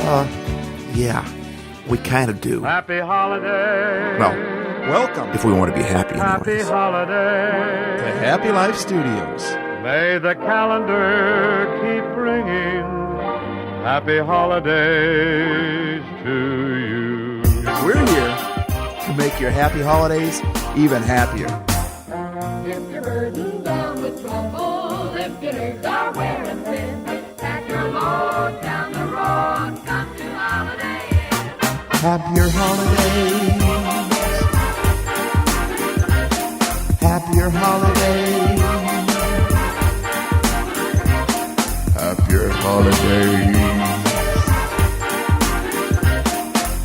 Yeah, we kind of do. Happy holiday. Well, Welcome if we want to be happy Happy anyways. holiday. to Happy Life Studios. May the calendar keep ringing. Happy holidays to you. We're here to make your happy holidays even happier. If you're burdened down with trouble, if your nerves are wearing thin, pack your load down the road, come to holiday. Happier holidays. Happier holidays. Happier holidays.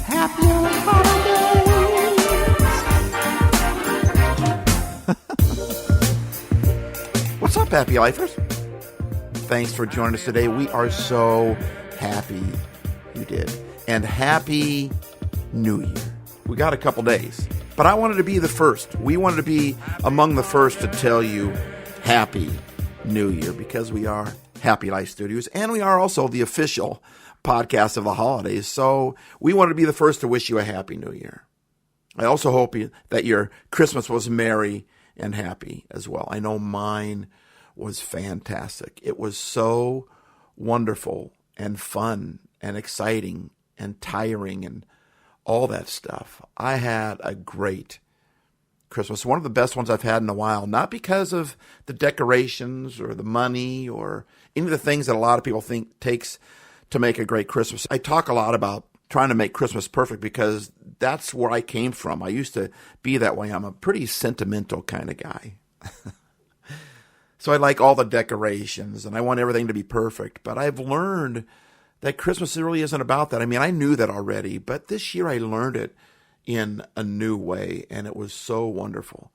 Happier holidays. What's up, Happy Lifers? Thanks for joining us today. We are so happy you did. And Happy New Year. We got a couple days, but I wanted to be the first. We wanted to be among the first to tell you Happy New Year because we are Happy Life Studios and we are also the official podcast of the holidays. So we wanted to be the first to wish you a Happy New Year. I also hope that your Christmas was merry and happy as well. I know mine was fantastic. It was so wonderful and fun and exciting and tiring and all that stuff. I had a great Christmas, one of the best ones I've had in a while, not because of the decorations or the money or any of the things that a lot of people think takes to make a great Christmas. I talk a lot about trying to make Christmas perfect because that's where I came from. I used to be that way. I'm a pretty sentimental kind of guy. So I like all the decorations and I want everything to be perfect, but I've learned that Christmas really isn't about that. I mean, I knew that already, but this year I learned it in a new way, and it was so wonderful.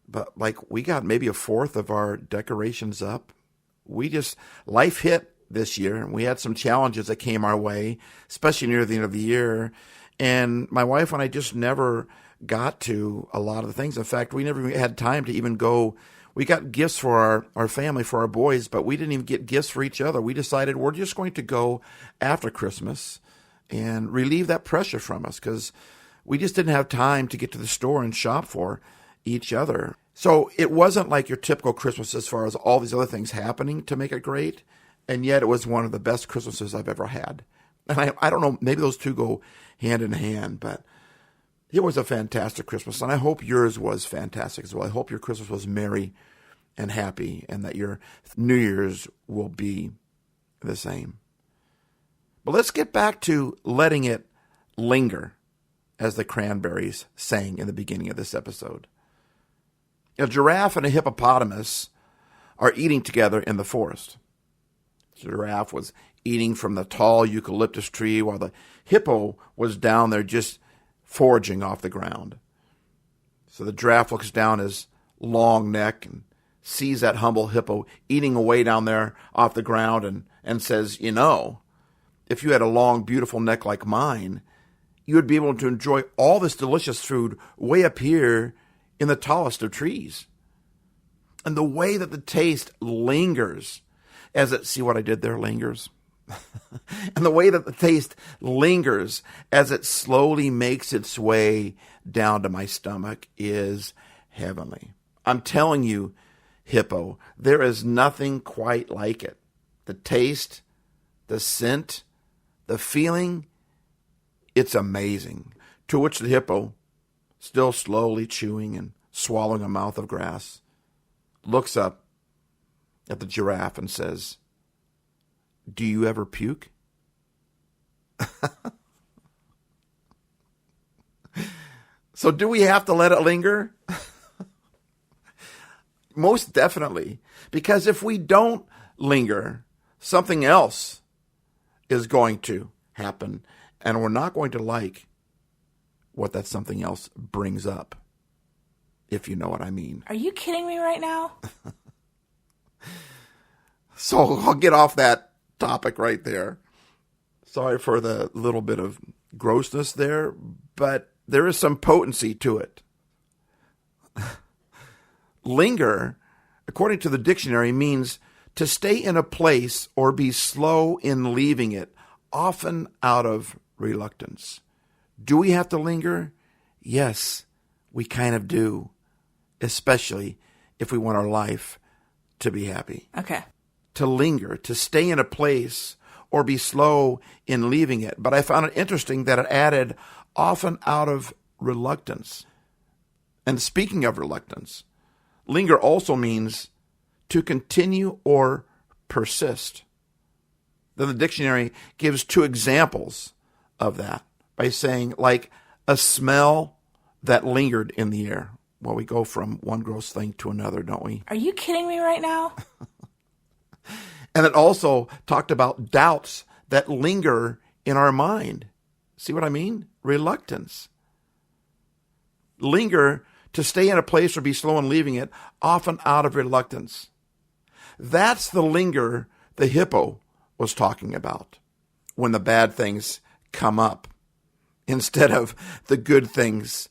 But like, we got maybe a fourth of our decorations up. Life hit this year, and we had some challenges that came our way, especially near the end of the year. And my wife and I just never got to a lot of the things. In fact, we never had time to even go. We got gifts for our family, for our boys, but we didn't even get gifts for each other. We decided we're just going to go after Christmas and relieve that pressure from us because we just didn't have time to get to the store and shop for each other. So it wasn't like your typical Christmas as far as all these other things happening to make it great, and yet it was one of the best Christmases I've ever had. And I don't know, maybe those two go hand in hand, but it was a fantastic Christmas, and I hope yours was fantastic as well. I hope your Christmas was merry and happy, and that your New Year's will be the same. But let's get back to letting it linger, as the Cranberries sang in the beginning of this episode. A giraffe and a hippopotamus are eating together in the forest. The giraffe was eating from the tall eucalyptus tree, while the hippo was down there just foraging off the ground. So the giraffe looks down his long neck and sees that humble hippo eating away down there off the ground and says, you know, if you had a long, beautiful neck like mine, you would be able to enjoy all this delicious food way up here in the tallest of trees. And the way that the taste lingers as it, see what I did there, lingers? And the way that the taste lingers as it slowly makes its way down to my stomach is heavenly. I'm telling you, hippo, there is nothing quite like it. The taste, the scent, the feeling, it's amazing. To which the hippo, still slowly chewing and swallowing a mouth of grass, looks up at the giraffe and says, do you ever puke? So do we have to let it linger? Most definitely. Because if we don't linger, something else is going to happen. And we're not going to like what that something else brings up, if you know what I mean. Are you kidding me right now? So I'll get off that topic right there. Sorry for the little bit of grossness there, but there is some potency to it. Linger, according to the dictionary, means to stay in a place or be slow in leaving it, often out of reluctance. Do we have to linger? Yes, we kind of do, especially if we want our life to be happy. Okay. To linger, to stay in a place or be slow in leaving it. But I found it interesting that it added often out of reluctance. And speaking of reluctance, linger also means to continue or persist. Then the dictionary gives 2 examples of that by saying, like, a smell that lingered in the air. Well, we go from one gross thing to another, don't we? Are you kidding me right now? And it also talked about doubts that linger in our mind. See what I mean? Reluctance. Linger, to stay in a place or be slow in leaving it, often out of reluctance. That's the linger the hippo was talking about when the bad things come up, instead of the good things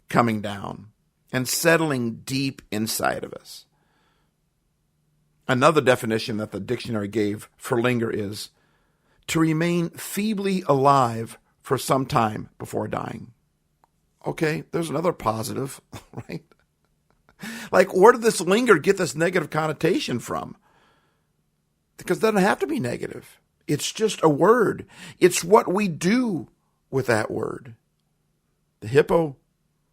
coming down and settling deep inside of us. Another definition that the dictionary gave for linger is to remain feebly alive for some time before dying. Okay, there's another positive, right? Like, where did this linger get this negative connotation from? Because it doesn't have to be negative. It's just a word. It's what we do with that word. The hippo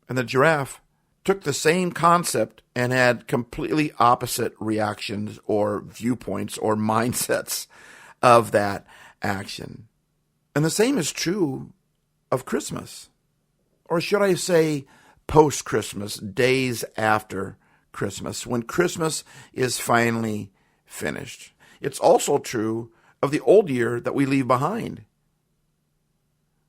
and the giraffe took the same concept and had completely opposite reactions or viewpoints or mindsets of that action. And the same is true of Christmas. Or should I say post-Christmas, days after Christmas, when Christmas is finally finished. It's also true of the old year that we leave behind.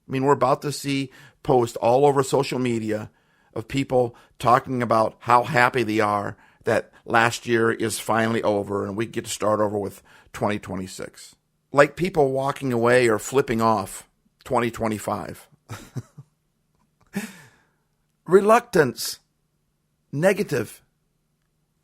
I mean, we're about to see posts all over social media of people talking about how happy they are that last year is finally over and we get to start over with 2026. Like people walking away or flipping off 2025. Reluctance, negative.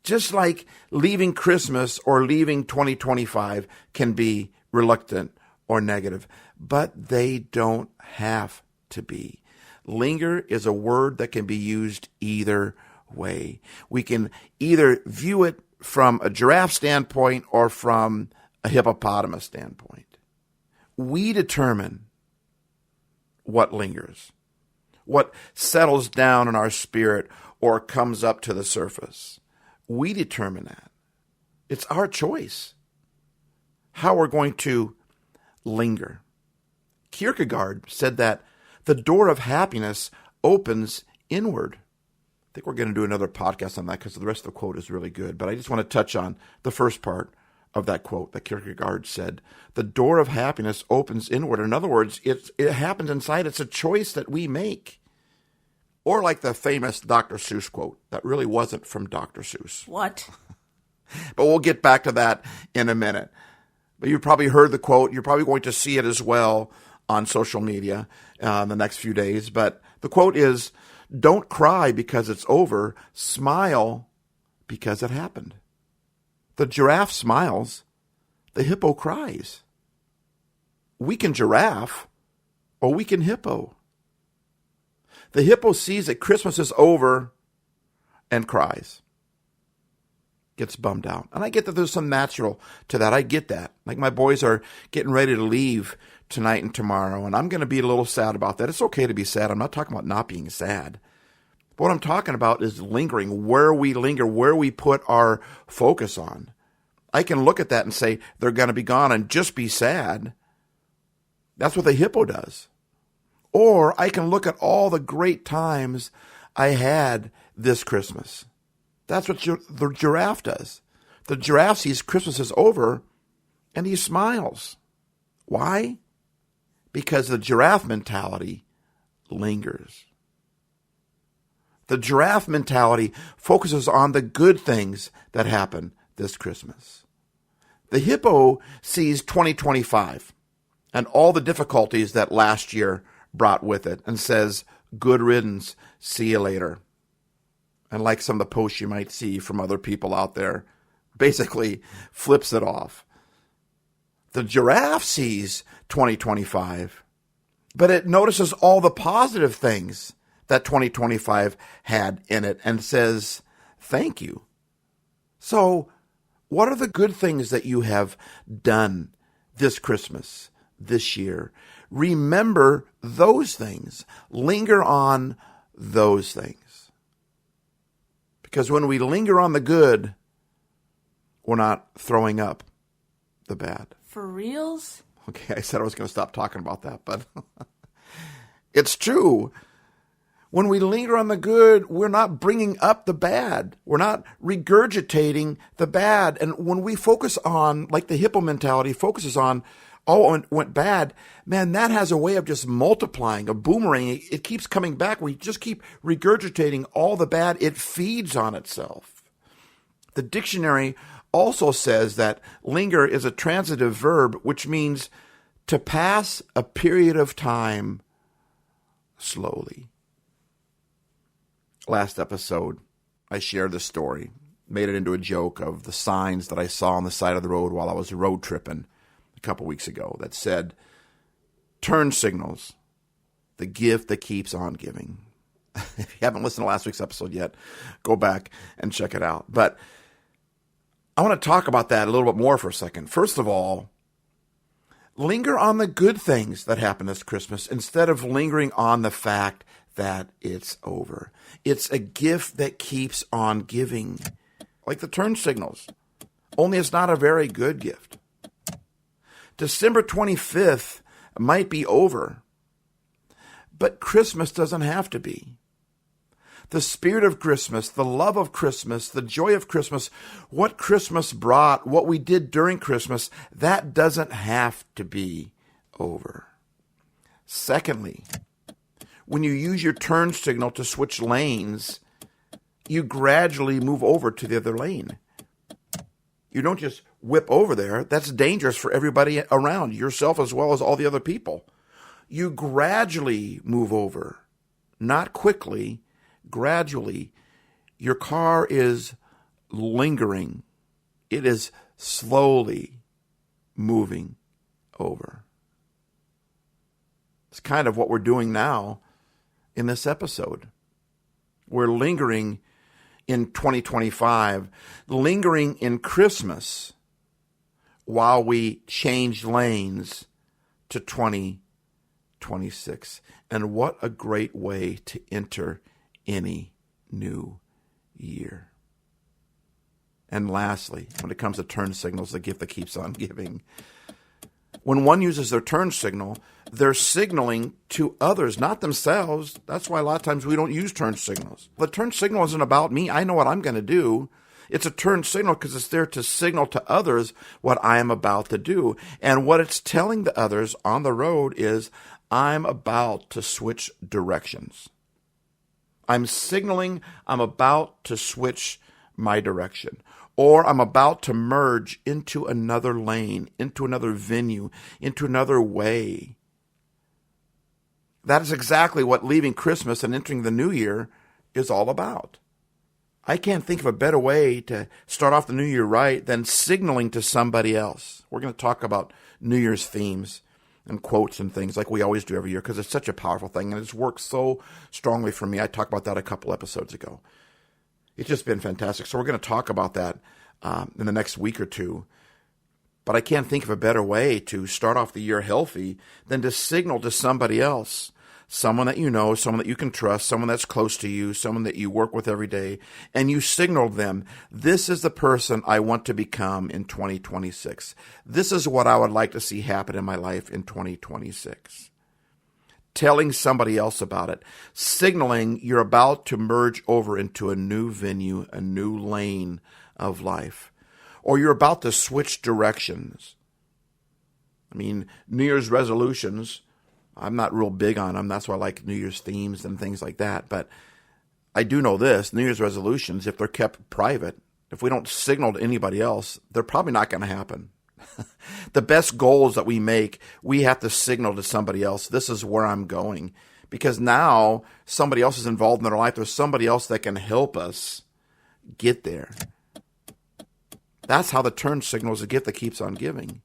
Just like leaving Christmas or leaving 2025 can be reluctant or negative, but they don't have to be. Linger is a word that can be used either way. We can either view it from a giraffe standpoint or from a hippopotamus standpoint. We determine what lingers, what settles down in our spirit or comes up to the surface. We determine that. It's our choice how we're going to linger. Kierkegaard said that the door of happiness opens inward. I think we're going to do another podcast on that because the rest of the quote is really good. But I just want to touch on the first part of that quote that Kierkegaard said. The door of happiness opens inward. In other words, it happens inside. It's a choice that we make. Or like the famous Dr. Seuss quote that really wasn't from Dr. Seuss. What? But we'll get back to that in a minute. But you've probably heard the quote. You're probably going to see it as well on social media in the next few days. But the quote is, "Don't cry because it's over. Smile because it happened." The giraffe smiles. The hippo cries. We can giraffe or we can hippo. The hippo sees that Christmas is over and cries. Gets bummed out. And I get that there's some natural to that. I get that. Like my boys are getting ready to leave tonight and tomorrow, and I'm going to be a little sad about that. It's okay to be sad. I'm not talking about not being sad. But what I'm talking about is lingering, where we linger, where we put our focus on. I can look at that and say, they're going to be gone and just be sad. That's what the hippo does. Or I can look at all the great times I had this Christmas. That's what the giraffe does. The giraffe sees Christmas is over and he smiles. Why? Because the giraffe mentality lingers. The giraffe mentality focuses on the good things that happen this Christmas. The hippo sees 2025 and all the difficulties that last year brought with it and says, good riddance, see you later. And like some of the posts you might see from other people out there, basically flips it off. The giraffe sees 2025, but it notices all the positive things that 2025 had in it and says, thank you. So, what are the good things that you have done this Christmas, this year? Remember those things. Linger on those things. Because when we linger on the good, we're not throwing up the bad. For reals? Okay, I said I was going to stop talking about that, but it's true. When we linger on the good, we're not bringing up the bad. We're not regurgitating the bad. And when we focus on, like the Hippo mentality focuses on, oh, it went bad, man, that has a way of just multiplying, a boomerang. It keeps coming back. We just keep regurgitating all the bad. It feeds on itself. The dictionary also says that linger is a transitive verb, which means to pass a period of time slowly. Last episode, I shared the story, made it into a joke of the signs that I saw on the side of the road while I was road tripping a couple weeks ago that said, turn signals, the gift that keeps on giving. If you haven't listened to last week's episode yet, go back and check it out. But I want to talk about that a little bit more for a second. First of all, linger on the good things that happened this Christmas instead of lingering on the fact that it's over. It's a gift that keeps on giving, like the turn signals, only it's not a very good gift. December 25th might be over, but Christmas doesn't have to be. The spirit of Christmas, the love of Christmas, the joy of Christmas, what Christmas brought, what we did during Christmas, that doesn't have to be over. Secondly, when you use your turn signal to switch lanes, you gradually move over to the other lane. You don't just whip over there. That's dangerous for everybody around, yourself as well as all the other people. You gradually move over, not quickly. Gradually, your car is lingering. It is slowly moving over. It's kind of what we're doing now in this episode. We're lingering in 2025, lingering in Christmas while we change lanes to 2026. And what a great way to enter any new year. And lastly, when it comes to turn signals, the gift that keeps on giving. When one uses their turn signal, they're signaling to others, not themselves. That's why a lot of times we don't use turn signals. The turn signal isn't about me. I know what I'm going to do. It's a turn signal because it's there to signal to others what I am about to do. And what it's telling the others on the road is, I'm about to switch directions. I'm signaling I'm about to switch my direction, or I'm about to merge into another lane, into another venue, into another way. That is exactly what leaving Christmas and entering the new year is all about. I can't think of a better way to start off the new year right than signaling to somebody else. We're going to talk about New Year's themes and quotes and things like we always do every year because it's such a powerful thing and it's worked so strongly for me. I talked about that a couple episodes ago. It's just been fantastic. So we're going to talk about that in the next week or two. But I can't think of a better way to start off the year healthy than to signal to somebody else, someone that you know, someone that you can trust, someone that's close to you, someone that you work with every day, and you signal them, this is the person I want to become in 2026. This is what I would like to see happen in my life in 2026. Telling somebody else about it, signaling you're about to merge over into a new venue, a new lane of life, or you're about to switch directions. I mean, New Year's resolutions, I'm not real big on them. That's why I like New Year's themes and things like that. But I do know this, New Year's resolutions, if they're kept private, if we don't signal to anybody else, they're probably not going to happen. The best goals that we make, we have to signal to somebody else, this is where I'm going. Because now somebody else is involved in their life. There's somebody else that can help us get there. That's how the turn signal is a gift that keeps on giving.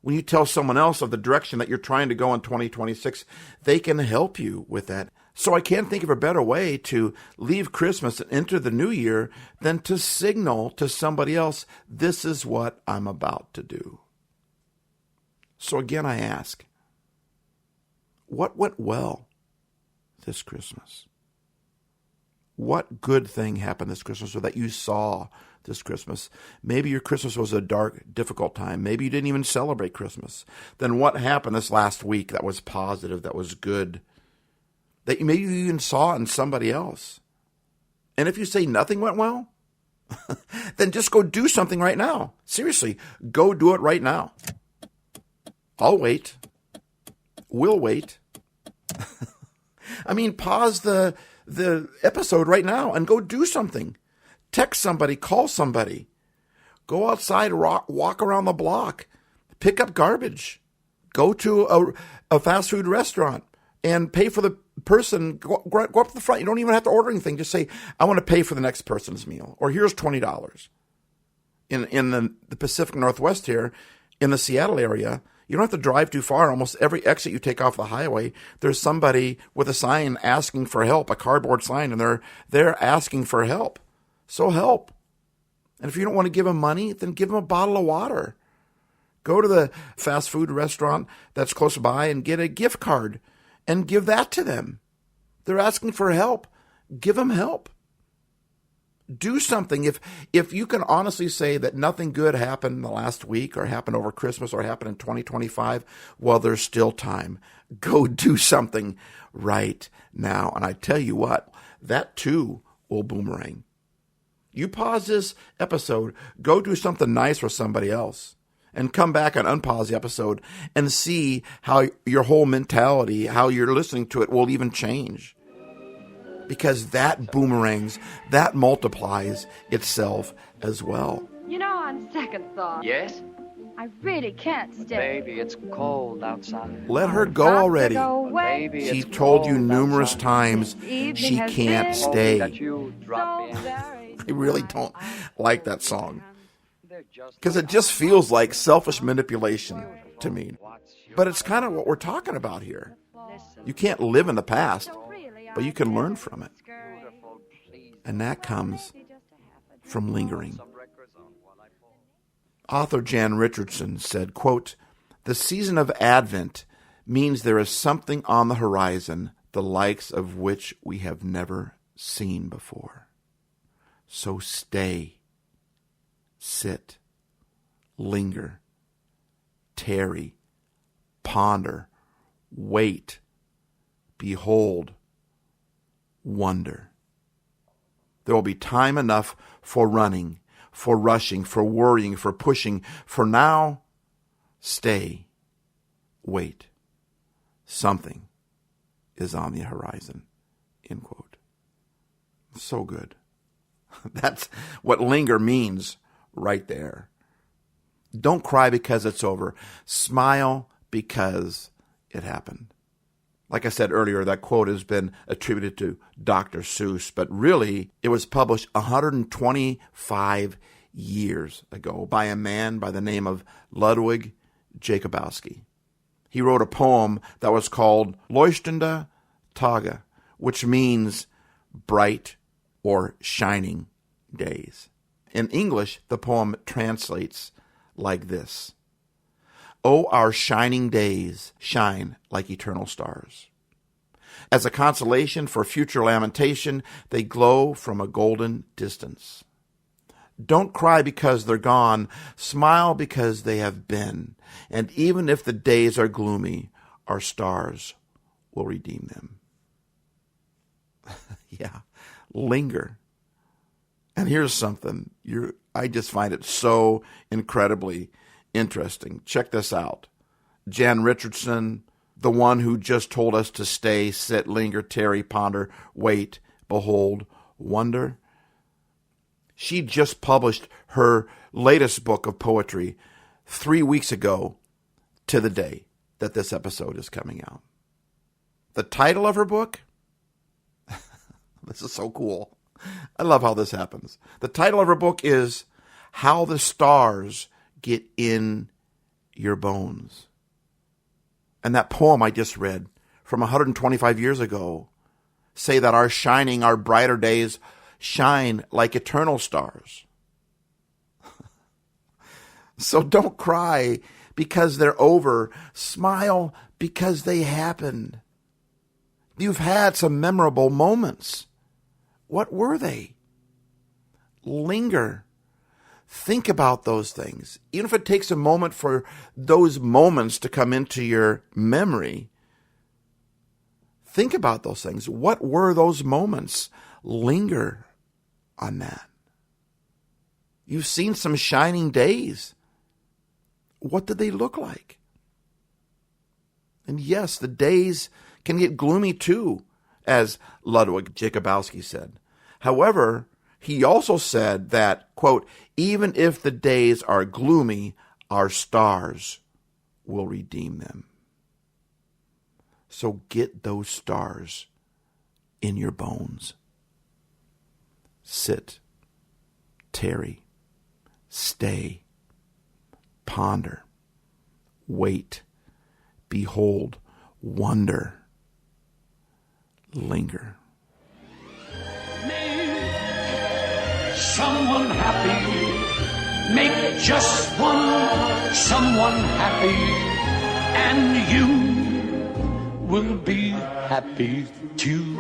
When you tell someone else of the direction that you're trying to go in 2026, they can help you with that. So I can't think of a better way to leave Christmas and enter the new year than to signal to somebody else, this is what I'm about to do. So again, I ask, what went well this Christmas? What good thing happened this Christmas or that you saw this Christmas? Maybe your Christmas was a dark, difficult time. Maybe you didn't even celebrate Christmas. Then what happened this last week that was positive, that was good, that maybe you even saw in somebody else? And if you say nothing went well, then just go do something right now. Seriously, go do it right now. I'll wait. We'll wait. I mean, pause the episode right now and go do something. Text somebody, call somebody. Go outside, walk around the block. Pick up garbage. Go to a fast food restaurant and pay for the person. Go up to the front. You don't even have to order anything. Just say, I want to pay for the next person's meal. Or here's $20. In the Pacific Northwest here, in the Seattle area, you don't have to drive too far. Almost every exit you take off the highway, there's somebody with a sign asking for help, a cardboard sign, and they're asking for help. So help. And if you don't want to give them money, then give them a bottle of water. Go to the fast food restaurant that's close by and get a gift card and give that to them. They're asking for help. Give them help. Do something. If you can honestly say that nothing good happened in the last week or happened over Christmas or happened in 2025, well, there's still time. Go do something right now. And I tell you what, that too will boomerang. You pause this episode, go do something nice for somebody else, and come back and unpause the episode and see how your whole mentality, how you're listening to it will even change. Because that boomerangs, that multiplies itself as well. You know, on second thought, Yes? I really can't stay. Baby, it's cold outside. Let her go Got to already. go away. Baby, She it's told you cold numerous outside. times Evening she has can't been stay. That you drop So in. very I really don't like that song. They're just Because it just feels like selfish manipulation to me. But it's kind of what we're talking about here. You can't live in the past, but you can learn from it. beautiful. Please. And that comes from lingering. Author Jan Richardson said, quote, "The season of Advent means there is something on the horizon, the likes of which we have never seen before. So stay, sit, linger, tarry, ponder, wait, behold, wonder. There will be time enough for running, for rushing, for worrying, for pushing. For now, stay, wait. Something is on the horizon." End quote. So good. That's what linger means right there. Don't cry because it's over. Smile because it happened. Like I said earlier, that quote has been attributed to Dr. Seuss, but really it was published 125 years ago by a man by the name of Ludwig Jacobowski. He wrote a poem that was called Leuchtende Tage, which means bright or shining days. In English, the poem translates like this: "Oh, our shining days shine like eternal stars. As a consolation for future lamentation, they glow from a golden distance. Don't cry because they're gone, smile because they have been. And even if the days are gloomy, our stars will redeem them." Yeah, linger. And here's something, I just find it so incredibly interesting. Check this out. Jan Richardson, the one who just told us to stay, sit, linger, tarry, ponder, wait, behold, wonder. She just published her latest book of poetry 3 weeks ago to the day that this episode is coming out. The title of her book, this is so cool. I love how this happens. The title of her book is How the Stars Get in your bones. And that poem I just read from 125 years ago say that our brighter days shine like eternal stars. So don't cry because they're over. Smile because they happened. You've had some memorable moments. What were they? Linger. Think about those things. Even if it takes a moment for those moments to come into your memory, think about those things. What were those moments? Linger on that. You've seen some shining days. What did they look like? And yes, the days can get gloomy too, as Ludwig Jakubowski said. However, he also said that, quote, even if the days are gloomy, our stars will redeem them. So get those stars in your bones. Sit, tarry, stay, ponder, wait, behold, wonder, linger. Someone happy, make just one someone happy, and you will be happy too.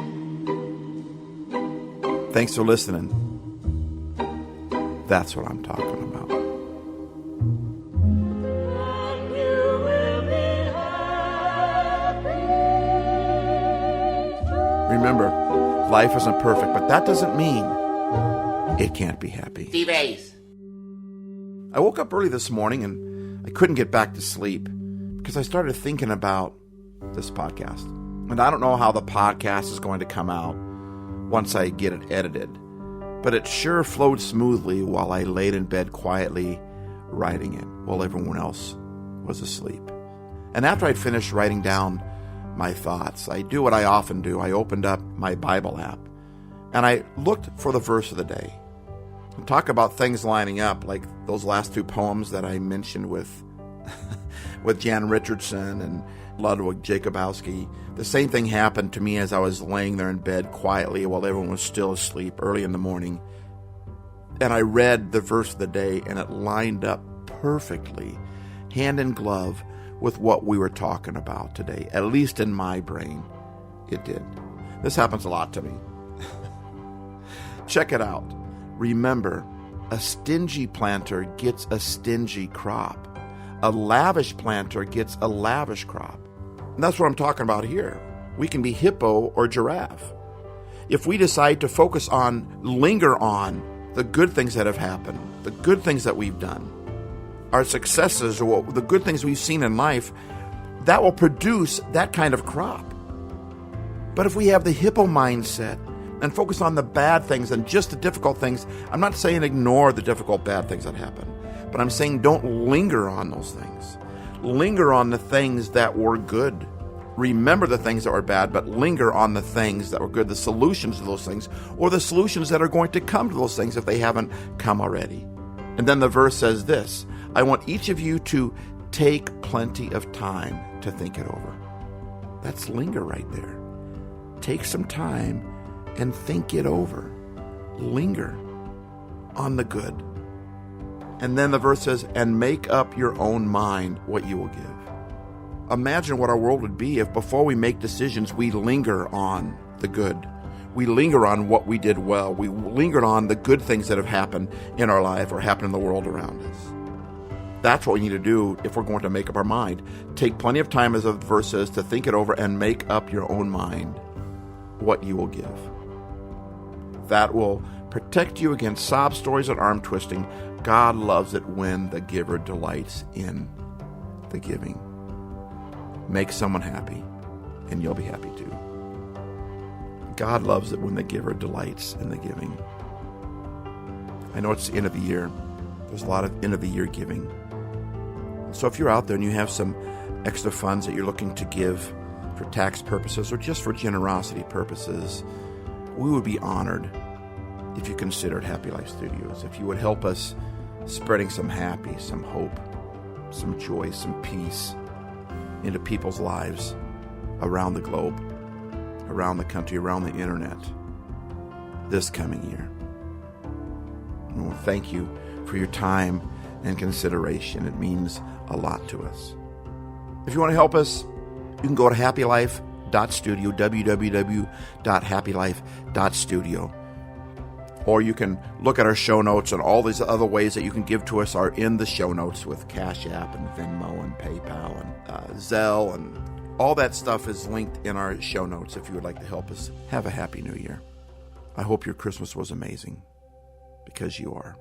Thanks for listening. That's what I'm talking about. Remember, life isn't perfect, but that doesn't mean it can't be happy. T-Base. I woke up early this morning and I couldn't get back to sleep because I started thinking about this podcast. And I don't know how the podcast is going to come out once I get it edited, but it sure flowed smoothly while I laid in bed quietly writing it while everyone else was asleep. And after I'd finished writing down my thoughts, I do what I often do. I opened up my Bible app and I looked for the verse of the day. And talk about things lining up, like those last two poems that I mentioned with Jan Richardson and Ludwig Jakubowski. The same thing happened to me as I was laying there in bed quietly while everyone was still asleep early in the morning. And I read the verse of the day, and it lined up perfectly, hand in glove, with what we were talking about today. At least in my brain, it did. This happens a lot to me. Check it out. Remember, a stingy planter gets a stingy crop. A lavish planter gets a lavish crop. And that's what I'm talking about here. We can be Hippo or Giraffe. If we decide to linger on the good things that have happened, the good things that we've done, our successes, or the good things we've seen in life, that will produce that kind of crop. But if we have the Hippo mindset and focus on the bad things and just the difficult things, I'm not saying ignore the difficult bad things that happen, but I'm saying don't linger on those things. Linger on the things that were good. Remember the things that were bad, but linger on the things that were good, the solutions to those things, or the solutions that are going to come to those things if they haven't come already. And then the verse says this: I want each of you to take plenty of time to think it over. That's linger right there. Take some time and think it over. Linger on the good. And then the verse says, and make up your own mind what you will give. Imagine what our world would be if before we make decisions, we linger on the good. We linger on what we did well. We lingered on the good things that have happened in our life or happened in the world around us. That's what we need to do if we're going to make up our mind. Take plenty of time, as the verse says, to think it over and make up your own mind what you will give. That will protect you against sob stories and arm twisting. God loves it when the giver delights in the giving. Make someone happy, and you'll be happy too. God loves it when the giver delights in the giving. I know it's the end of the year. There's a lot of end of the year giving. So if you're out there and you have some extra funds that you're looking to give for tax purposes or just for generosity purposes, we would be honored if you considered Happy Life Studios, if you would help us spreading some happy, some hope, some joy, some peace into people's lives around the globe, around the country, around the internet this coming year. And we'll thank you for your time and consideration. It means a lot to us. If you want to help us, you can go to happylife.studio, www.happylife.studio. Or you can look at our show notes, and all these other ways that you can give to us are in the show notes with Cash App and Venmo and PayPal and Zelle, and all that stuff is linked in our show notes if you would like to help us. Have a happy new year. I hope your Christmas was amazing, because you are.